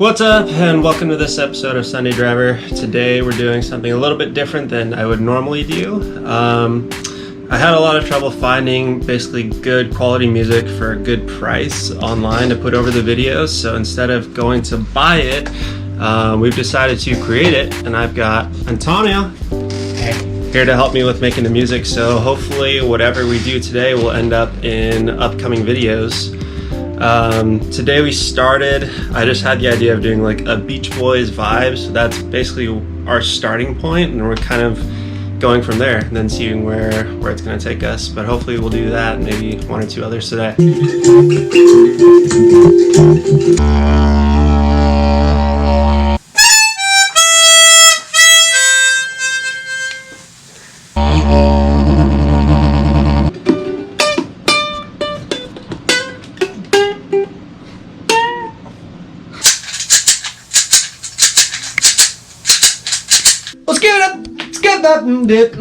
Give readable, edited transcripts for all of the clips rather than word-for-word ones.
What's up, and welcome to this episode of Sunday Driver. Today we're doing something a little bit different than I would normally do. I had a lot of trouble finding basically good quality music for a good price online to put over the videos, so instead of going to buy it, we've decided to create it, and I've got Antonio here to help me with making the music, so hopefully whatever we do today will end up in upcoming videos. Today we started, I just had the idea of doing like a Beach Boys vibe, so that's basically our starting point, and we're kind of going from there and then seeing where it's going to take us, but hopefully we'll do that and maybe one or two others today. Let's get that dip.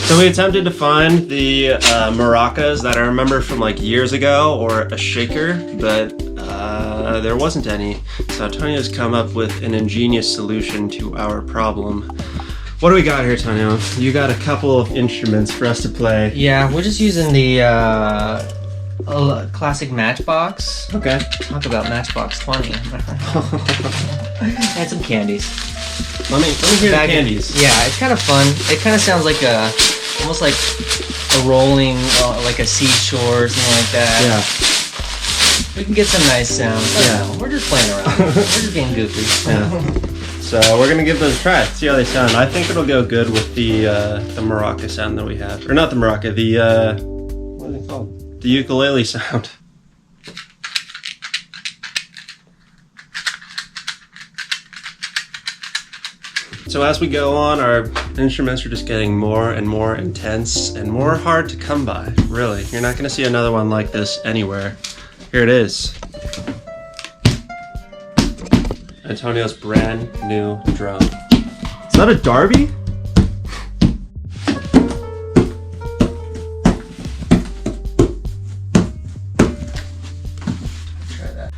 So we attempted to find the maracas that I remember from like years ago, or a shaker, but there wasn't any. So Antonio's come up with an ingenious solution to our problem. What do we got here, Antonio? You got a couple of instruments for us to play. Yeah, we're just using the classic Matchbox. Okay. Talk about Matchbox 20. And some candies. Let me hear the candies. Yeah, it's kind of fun. It kind of sounds like almost like a rolling, like a seashore or something like that. Yeah. We can get some nice sounds. Yeah. We're just playing around. We're just being goofy. Yeah. So we're gonna give those a try. See how they sound. I think it'll go good with the maraca sound that we have, or not the maraca. The what are they called? The ukulele sound. So as we go on, our instruments are just getting more and more intense and more hard to come by, really. You're not gonna see another one like this anywhere. Here it is. Antonio's brand new drum. Is that a Darby? Try that.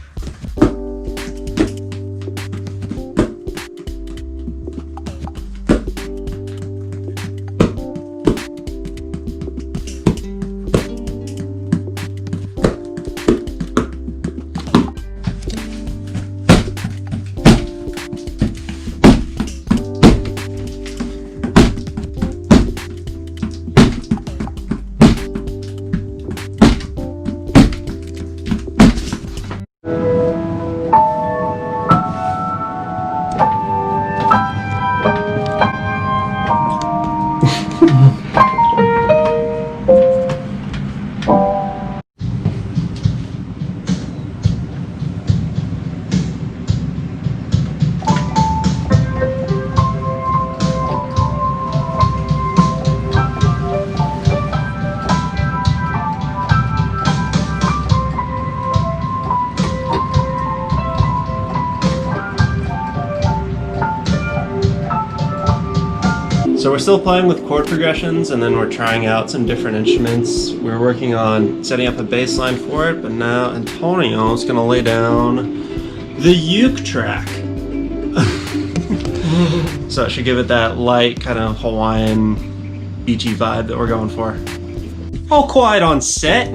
So we're still playing with chord progressions, and then we're trying out some different instruments. We're working on setting up a bass line for it, but now Antonio is gonna lay down the uke track. So it should give it that light kind of Hawaiian beachy vibe that we're going for. All quiet on set.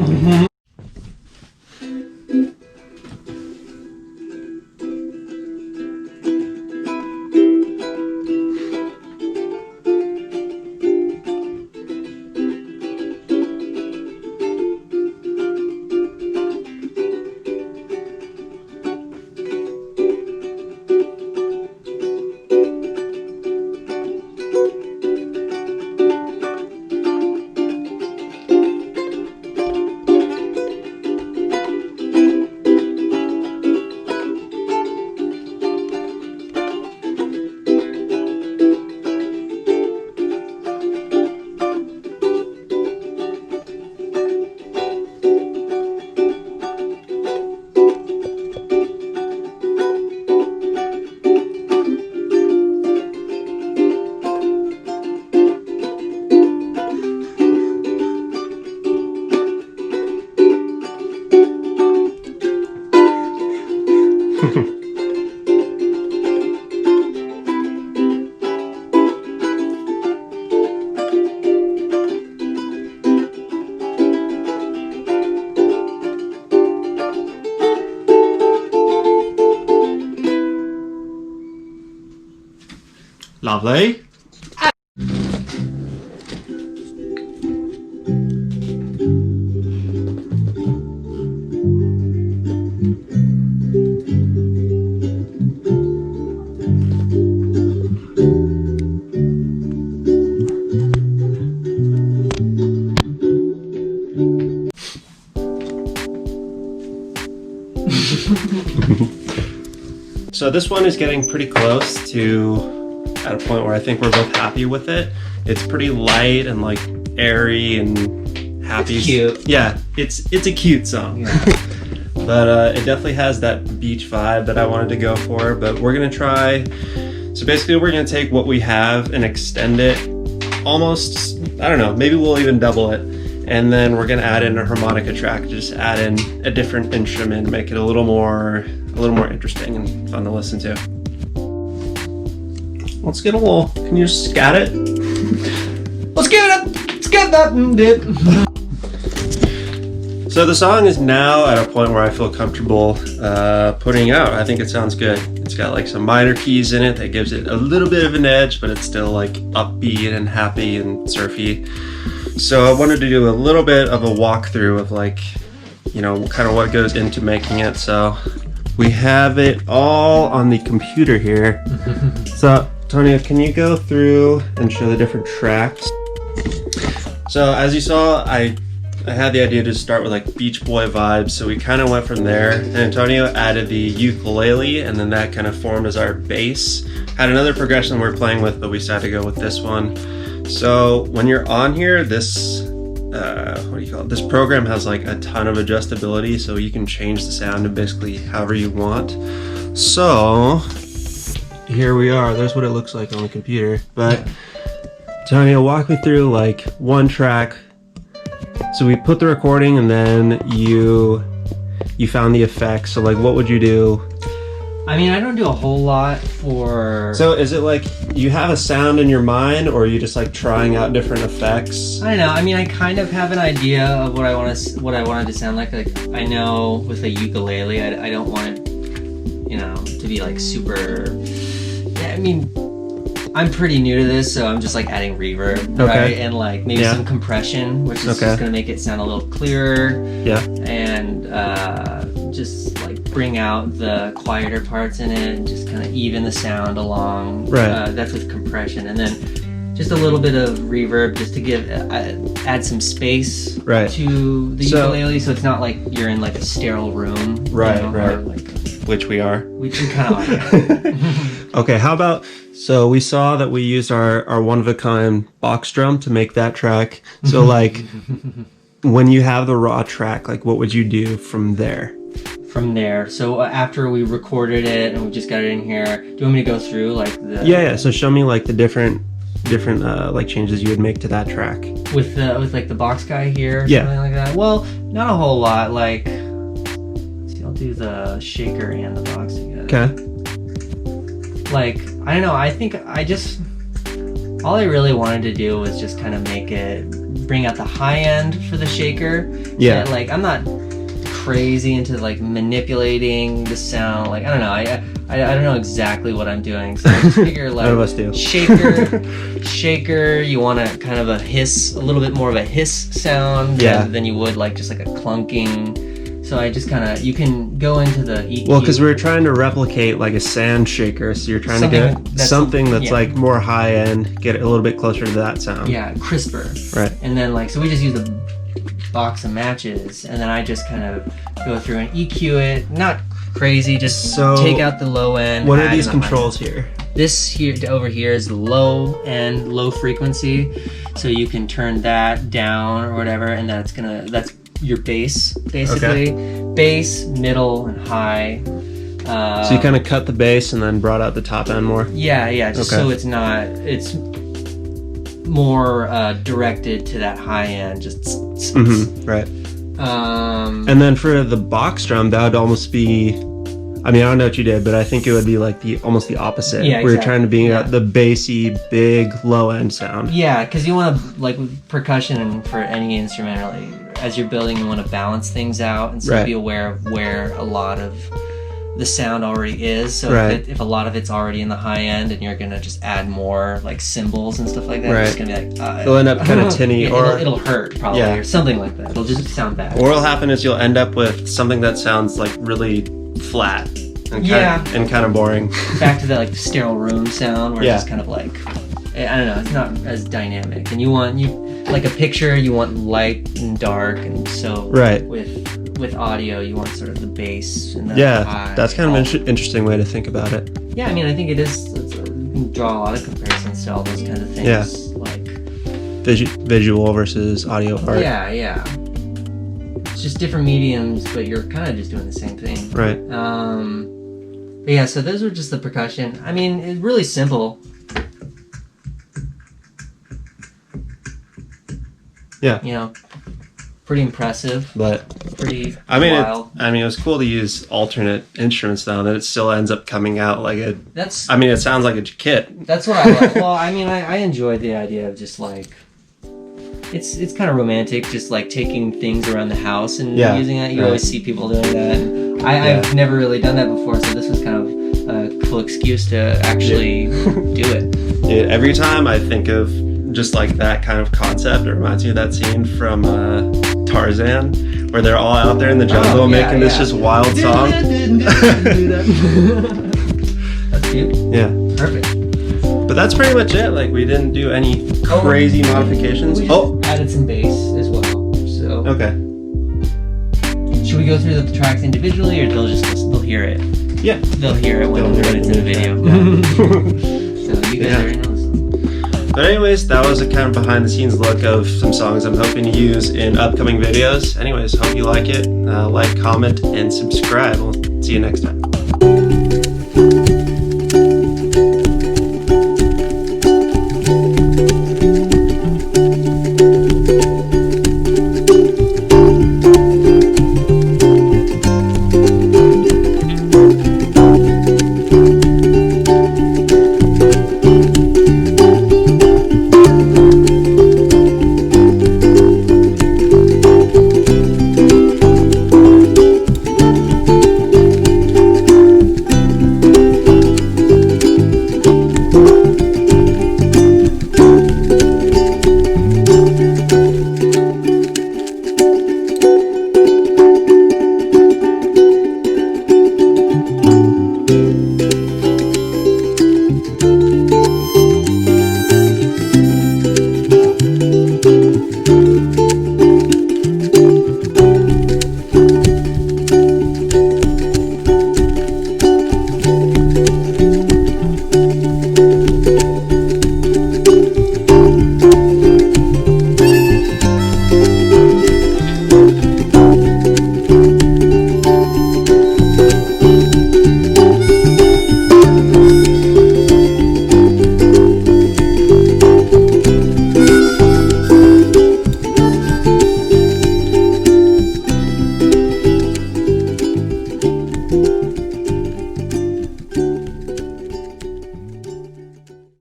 Lovely. So this one is getting pretty close to at a point where I think we're both happy with it. It's pretty light and like airy and happy. It's cute. Yeah, it's a cute song. Yeah. But it definitely has that beach vibe that I wanted to go for. But we're gonna try. So basically, we're gonna take what we have and extend it almost. I don't know. Maybe we'll even double it. And then we're gonna add in a harmonica track, just add in a different instrument, make it a little more interesting and fun to listen to. Let's get a little. Can you just scat it? Let's get it. Let's get that dip. So the song is now at a point where I feel comfortable putting out. I think it sounds good. It's got like some minor keys in it that gives it a little bit of an edge, but it's still like upbeat and happy and surfy. So I wanted to do a little bit of a walkthrough of like, you know, kind of what goes into making it. So we have it all on the computer here. So Tonio, can you go through and show the different tracks? So as you saw, I had the idea to start with like Beach Boy vibes. So we kind of went from there. And Antonio added the ukulele, and then that kind of formed as our bass. Had another progression we were playing with, but we decided to go with this one. So when you're on here, this what do you call it? This program has like a ton of adjustability, so you can change the sound to basically however you want. So here we are. There's what it looks like on the computer. But Tony, walk me through like one track. So we put the recording, and then you found the effects. So like, what would you do? I mean, I don't do a whole lot for... So is it like you have a sound in your mind, or are you just like trying out different effects? I don't know. I mean, I kind of have an idea of what I wanted to sound like. Like, I know with a ukulele, I don't want it, you know, to be like super... Yeah, I mean, I'm pretty new to this, so I'm just like adding reverb, right? And like maybe some compression, which is just gonna make it sound a little clearer. Yeah. And just like bring out the quieter parts in it and just kind of even the sound along. Right. That's with compression, and then just a little bit of reverb just to give add some space to the ukulele, so it's not like you're in like a sterile room. Right. You know, right. Like, which we are. We kind of are. Okay. How about? So we saw that we used our one-of-a-kind box drum to make that track. So like, when you have the raw track, like what would you do from there? From there, so after we recorded it and we just got it in here, do you want me to go through like the... Yeah. So show me like the different like changes you would make to that track. With like the box guy here, or something like that. Well, not a whole lot. Like, see, I'll do the shaker and the box together. Okay. Like, I don't know, I think all I really wanted to do was just kind of bring out the high end for the shaker. Yeah. So, like, I'm not crazy into like manipulating the sound. Like, I don't know, I don't know exactly what I'm doing. So I just figure like, none of us do. Shaker, you want a kind of a little bit more of a hiss sound than you would like just like a clunking. So I just kind of, you can go into the EQ. Well, because we were trying to replicate like a sand shaker, so you're trying to get something that's like more high end, get it a little bit closer to that sound. Yeah, crisper. Right. And then like, so we just use a box of matches, and then I just kind of go through and EQ it. Not crazy, just take out the low end. What are these controls here? This here over here is low end, low frequency. So you can turn that down or whatever, and that's your bass, basically. Okay. Bass, middle, and high. So you kind of cut the bass and then brought out the top end more? Yeah, just so it's more directed to that high end, just... right. And then for the box drum, that would almost be... I mean, I don't know what you did, but I think it would be like almost the opposite. Yeah, exactly. We're trying to bring out the bassy, big, low-end sound. Yeah, because you want to, like with percussion and for any instrument, really, as you're building, you want to balance things out and so be aware of where a lot of the sound already is. So if a lot of it's already in the high end and you're gonna just add more like cymbals and stuff like that, it's gonna be like it'll end up kind of tinny, or it'll hurt probably, or something like that. It'll just sound bad. Or what'll happen is you'll end up with something that sounds like really flat and kind of boring. Back to that like sterile room sound where it's just kind of like, I don't know, it's not as dynamic. And you like a picture, you want light and dark, and so with audio, you want sort of the bass and the high. That's kind of an interesting way to think about it. Yeah, I mean, I think it is. You can draw a lot of comparisons to all those kinds of things. Yeah. Like visual versus audio art. Yeah. It's just different mediums, but you're kind of just doing the same thing. Right. But yeah, so those were just the percussion. I mean, it's really simple. Yeah. You know, pretty impressive, but pretty wild. It was cool to use alternate instruments though, that it still ends up coming out like it sounds like a kit. That's what I like. Well, I mean, I enjoyed the idea of just like, it's kind of romantic, just like taking things around the house and using it. You always see people doing that. And I've never really done that before, so this was kind of a cool excuse to actually do it. Yeah, every time I think of just like that kind of concept, it reminds me of that scene from Tarzan, where they're all out there in the jungle making this just wild song. That's cute. Yeah. Perfect. But that's pretty much it. Like, we didn't do any crazy modifications. We added some bass as well. So okay. Should we go through the tracks individually, or they'll hear it? Yeah. They'll hear it when it's in the video. So you guys already know. But anyways, that was a kind of behind the scenes look of some songs I'm hoping to use in upcoming videos. Anyways, hope you like it. Like, comment, and subscribe. We'll see you next time.